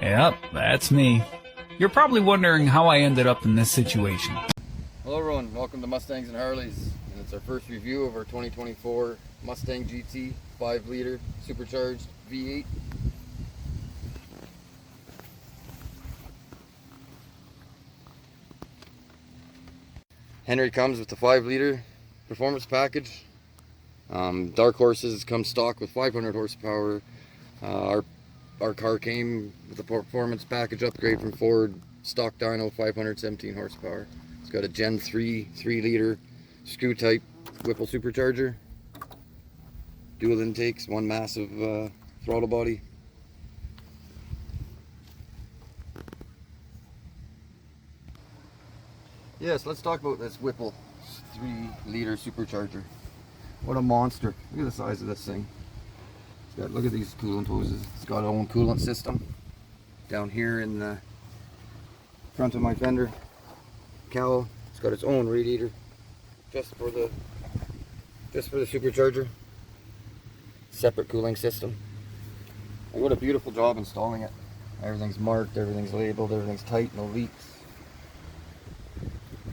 Yep, that's me. You're probably wondering how I ended up in this situation. Hello everyone, welcome to Mustangs and Harleys, and it's our first review of our 2024 Mustang GT 5-liter supercharged V8. Henry comes with the 5-liter performance package. Dark Horses come stock with 500 horsepower. Our car came with a performance package upgrade from Ford, stock dyno, 517 horsepower. It's got a Gen 3 3-liter screw type Whipple Supercharger, dual intakes, one massive throttle body. Yes, let's talk about this Whipple 3-liter supercharger. What a monster. Look at the size of this thing. Look at these coolant hoses. It's got its own coolant system down here in the front of my fender cowl. It's got its own radiator just for the supercharger. Separate cooling system. And what a beautiful job installing it. Everything's marked, everything's labeled, everything's tight, no leaks.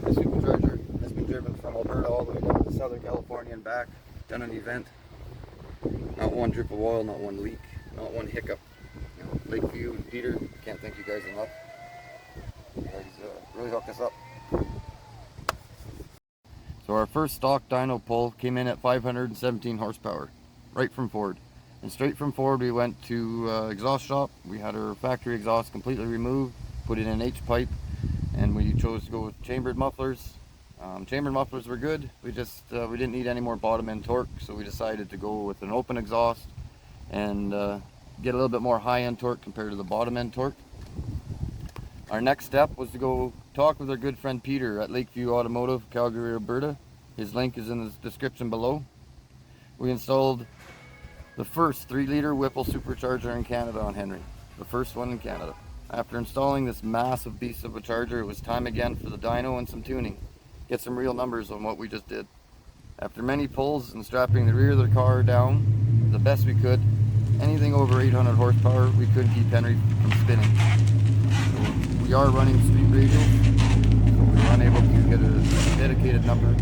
The supercharger has been driven from Alberta all the way down to Southern California and back. Done an event. Not one drip of oil, not one leak, not one hiccup. You know, Lake View and Peter, can't thank you guys enough. You guys really hooked us up. So our first stock dyno pull came in at 517 horsepower, right from Ford. And straight from Ford we went to exhaust shop. We had our factory exhaust completely removed, put it in H pipe, and we chose to go with chambered mufflers. Chambered mufflers were good. We didn't need any more bottom end torque, so we decided to go with an open exhaust and get a little bit more high end torque compared to the bottom end torque. Our next step was to go talk with our good friend Peter at Lake View Automotive, Calgary, Alberta. His link is in the description below. We installed the first 3-liter Whipple Supercharger in Canada on Henry, the first one in Canada. After installing this massive beast of a charger, it was time again for the dyno and some tuning. Get some real numbers on what we just did. After many pulls and strapping the rear of the car down the best we could, anything over 800 horsepower, we couldn't keep Henry from spinning. So we are running street radials, so we were unable to get a dedicated number.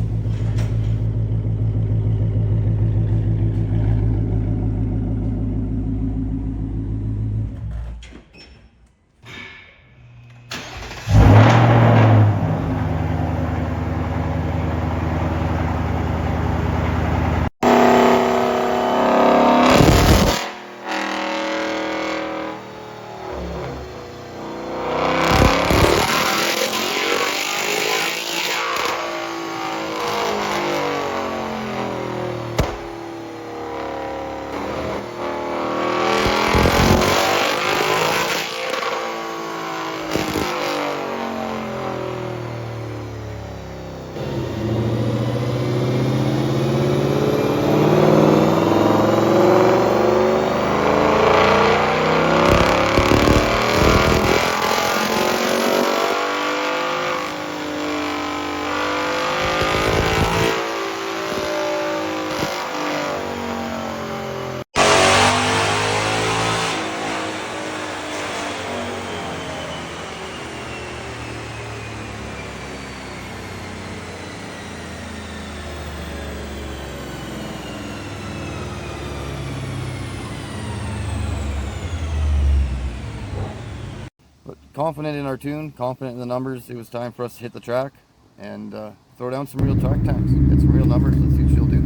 Confident in our tune, confident in the numbers, it was time for us to hit the track and throw down some real track times. Get some real numbers, let's see what she'll do.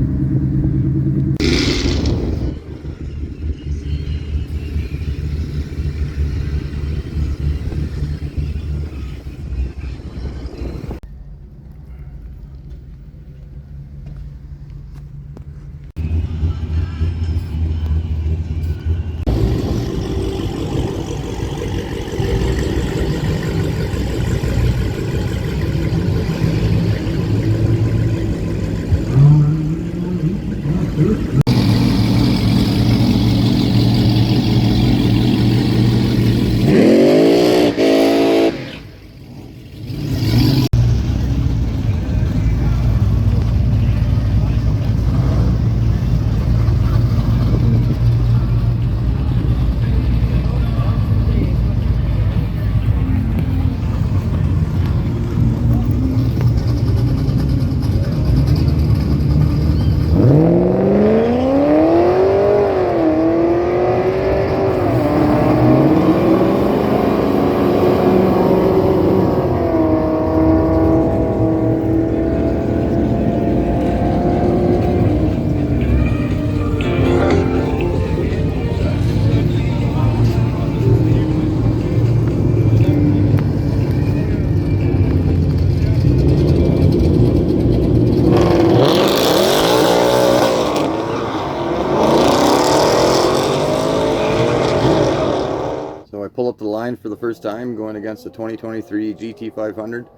line for the first time, going against the 2023 GT 500.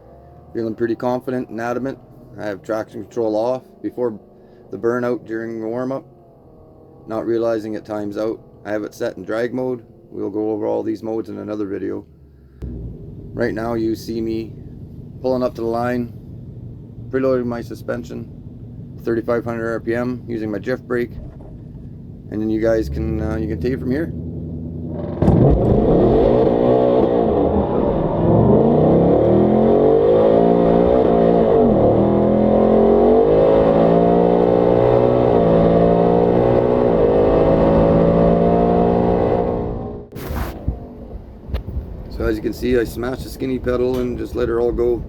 Feeling pretty confident and adamant. I have traction control off before the burnout during the warm-up. Not realizing it times out. I have it set in drag mode. We'll go over all these modes in another video. Right now you see me pulling up to the line, preloading my suspension, 3,500 RPM, using my Jiff brake, and then you guys can take it from here. So as you can see, I smashed the skinny pedal and just let her all go.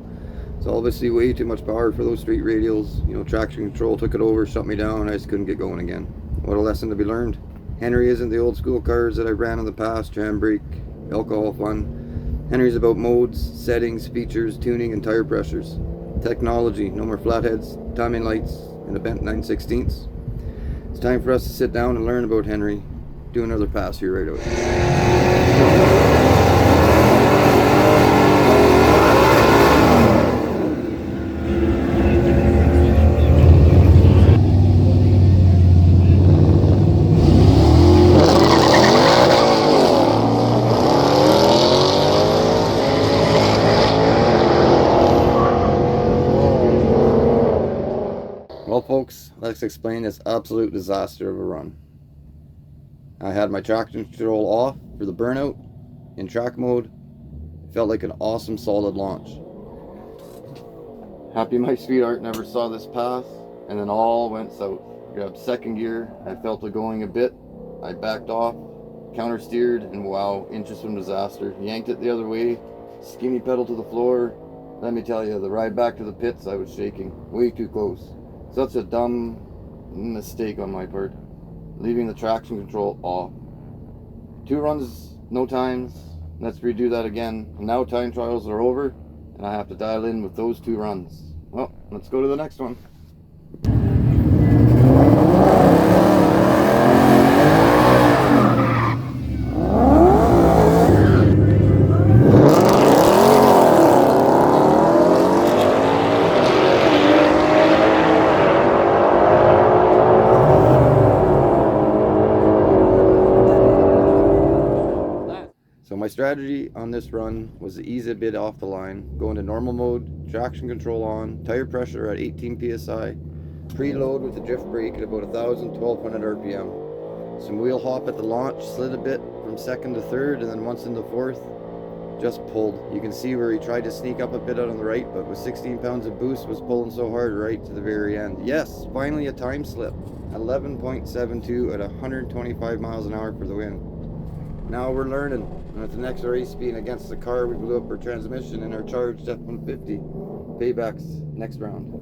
It's obviously way too much power for those straight radials. You know, traction control took it over, shut me down, and I just couldn't get going again. What a lesson to be learned. Henry isn't the old school cars that I ran in the past, jam brake, alcohol fun. Henry's about modes, settings, features, tuning, and tire pressures. Technology, no more flatheads, timing lights, and a bent 9/16. It's time for us to sit down and learn about Henry. Do another pass here right away. Well folks, let's explain this absolute disaster of a run. I had my traction control off for the burnout in track mode. It felt like an awesome solid launch. Happy my sweetheart never saw this path, and then all went south. Grabbed second gear, I felt it going a bit. I backed off, counter steered, and wow, inches from disaster. Yanked it the other way, skinny pedal to the floor. Let me tell you, the ride back to the pits, I was shaking. Way too close. Such a dumb mistake on my part, leaving the traction control off. 2 runs, no times. Let's redo that again. And now time trials are over, and I have to dial in with those 2 runs. Well, let's go to the next one. So my strategy on this run was to ease a bit off the line, go into normal mode, traction control on, tire pressure at 18 psi, preload with the Jiff brake at about 1,000–1,200 RPM. Some wheel hop at the launch, slid a bit from second to third, and then once into fourth, just pulled. You can see where he tried to sneak up a bit out on the right, but with 16 pounds of boost was pulling so hard right to the very end. Yes, finally a time slip, 11.72 at 125 miles an hour for the win. Now we're learning, and at the next race being against the car, we blew up our transmission in our charged F-150. Paybacks next round.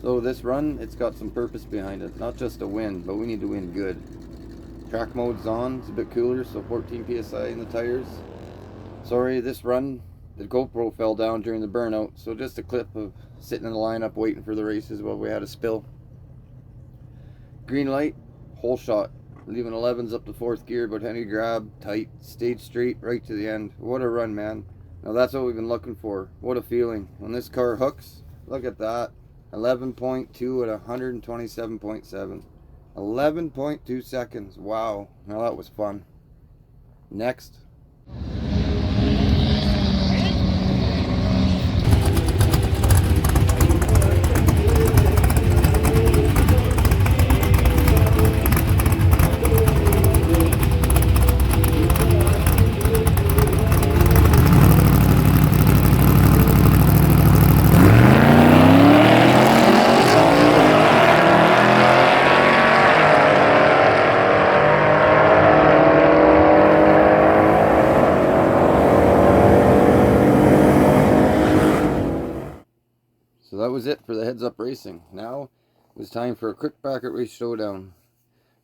So this run, it's got some purpose behind it. Not just a win, but we need to win good. Track mode's on, it's a bit cooler, so 14 psi in the tires. Sorry, this run, the GoPro fell down during the burnout, so just a clip of sitting in the lineup waiting for the races while we had a spill. Green light, whole shot. Leaving 11s up to 4th gear, but Henry grab, tight, stayed straight right to the end. What a run, man. Now that's what we've been looking for. What a feeling. When this car hooks, look at that. 11.2 at 127.7. 11.2 seconds. Wow. Now that was fun. Next. was it for the Heads Up Racing. Now it was time for a quick bracket race showdown.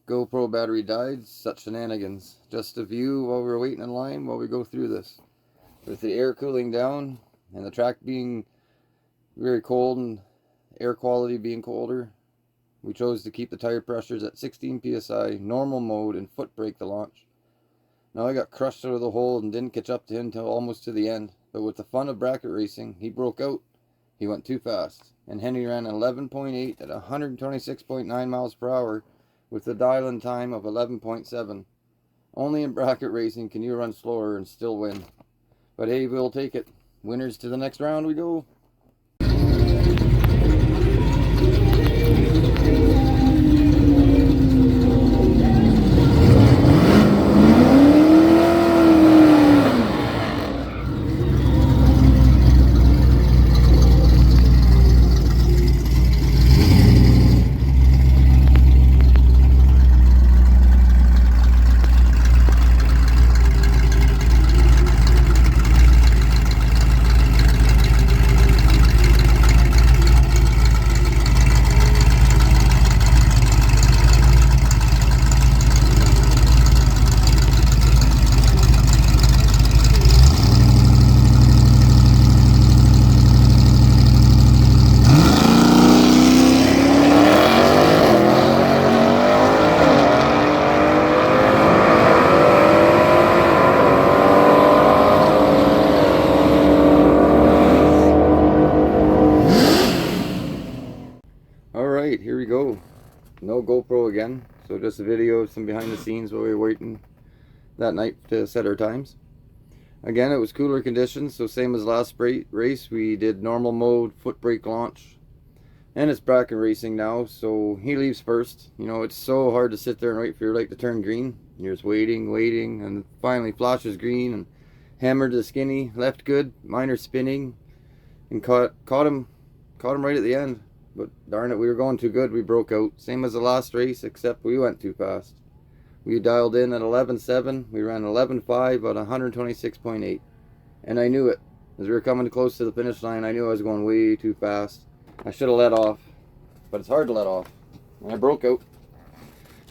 GoPro battery died, such shenanigans. Just a view while we're waiting in line while we go through this. With the air cooling down and the track being very cold and air quality being colder, we chose to keep the tire pressures at 16 psi, normal mode, and foot brake the launch. Now I got crushed out of the hole and didn't catch up to him till almost to the end. But with the fun of bracket racing, he broke out. He went too fast. And Henry ran 11.8 at 126.9 miles per hour with a dial-in time of 11.7. Only in bracket racing can you run slower and still win. But hey, we'll take it. Winners to the next round we go. Alright, here we go. No GoPro again, so just a video of some behind the scenes while we were waiting that night to set our times. Again, it was cooler conditions, so same as last race, we did normal mode, foot brake launch. And it's bracket racing now, so he leaves first. You know, it's so hard to sit there and wait for your light to turn green. You're just waiting, and finally flashes green, and hammered the skinny, left good, minor spinning, and caught him right at the end. But darn it, we were going too good, we broke out. Same as the last race, except we went too fast. We dialed in at 11.7, we ran 11.5 at 126.8. And I knew it. As we were coming close to the finish line, I knew I was going way too fast. I should have let off, but it's hard to let off. And I broke out.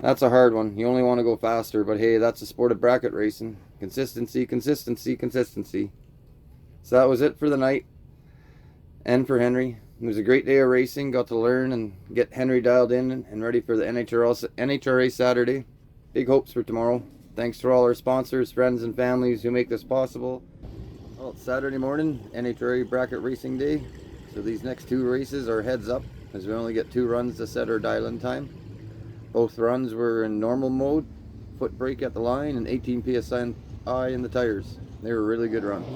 That's a hard one. You only want to go faster, but hey, that's the sport of bracket racing. Consistency, consistency, consistency. So that was it for the night. And for Henry. It was a great day of racing. Got to learn and get Henry dialed in and ready for the NHRA Saturday. Big hopes for tomorrow. Thanks to all our sponsors, friends, and families who make this possible. Well, it's Saturday morning, NHRA Bracket Racing Day. So these next two races are heads up, as we only get 2 runs to set our dial-in time. Both runs were in normal mode, foot brake at the line, and 18 psi in the tires. They were really good runs.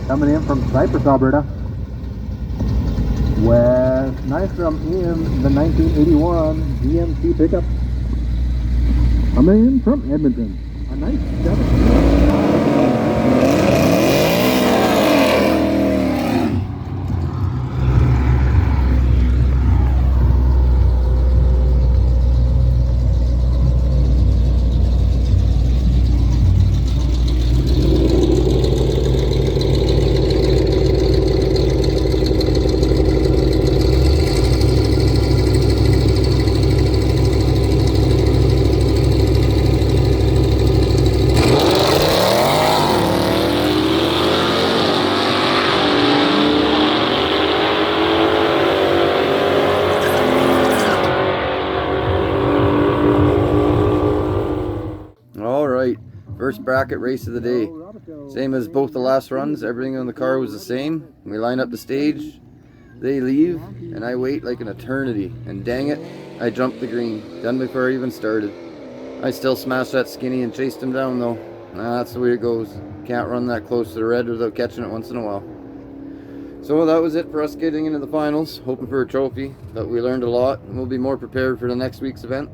Coming in from Cypress, Alberta. Wes Nystrom in the 1981 GMC pickup. Coming in from Edmonton. A nice 7. First bracket race of the day. Same as both the last runs, everything on the car was the same. We line up the stage, they leave, and I wait like an eternity. And dang it, I jumped the green, done before I even started. I still smashed that skinny and chased him down though. That's the way it goes. Can't run that close to the red without catching it once in a while. So that was it for us getting into the finals, hoping for a trophy, but we learned a lot and we'll be more prepared for the next week's event.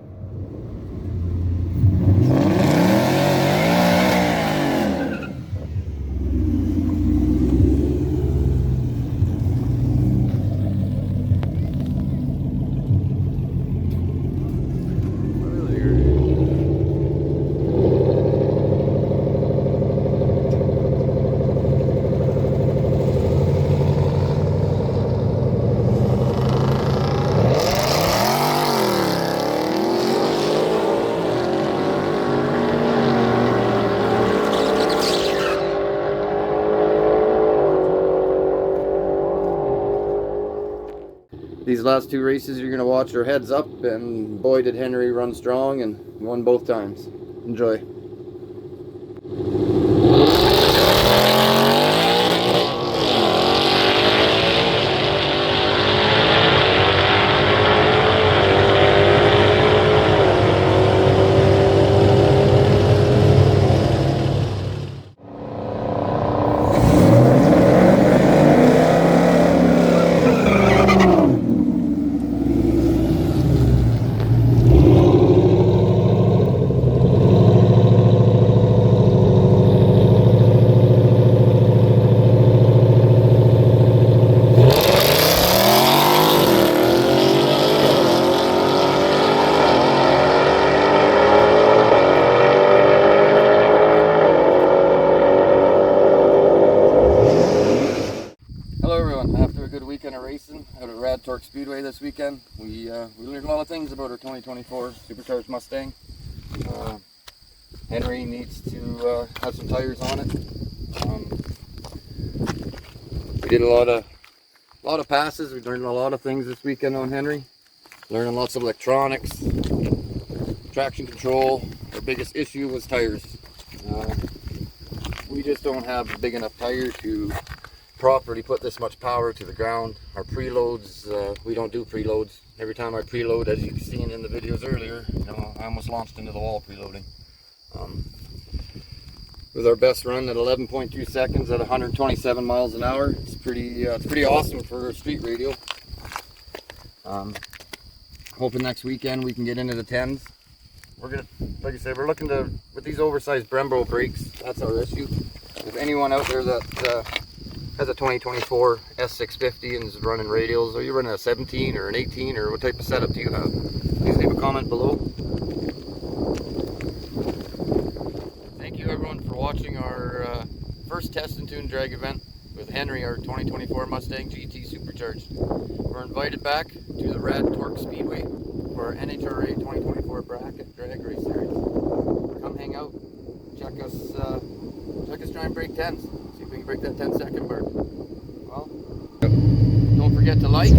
These last two races you're going to watch are heads up, and boy did Henry run strong and won both times. Enjoy. Speedway this weekend. We learned a lot of things about our 2024 Supercharged Mustang. Henry needs to have some tires on it. We did a lot of passes. We learned a lot of things this weekend on Henry. Learning lots of electronics, traction control. Our biggest issue was tires. We just don't have a big enough tire to properly put this much power to the ground. Our preloads, we don't do preloads. Every time I preload, as you've seen in the videos earlier, you know, I almost launched into the wall preloading. With our best run at 11.2 seconds at 127 miles an hour, it's pretty awesome for a street radial. Hoping next weekend we can get into the 10s. We're gonna, like I said, we're looking to, with these oversized Brembo brakes, that's our issue. If anyone out there that has a 2024 S650 and is running radials, or you're running a 17 or an 18, or what type of setup do you have? Please leave a comment below. Thank you everyone for watching our first test and tune drag event with Henry, our 2024 Mustang GT Supercharged. We're invited back to the Rad Torque Speedway for our NHRA 2024 bracket drag race series. Come hang out, check us try and break 10s. See if we can break that 10-second mark. Well, don't forget to like,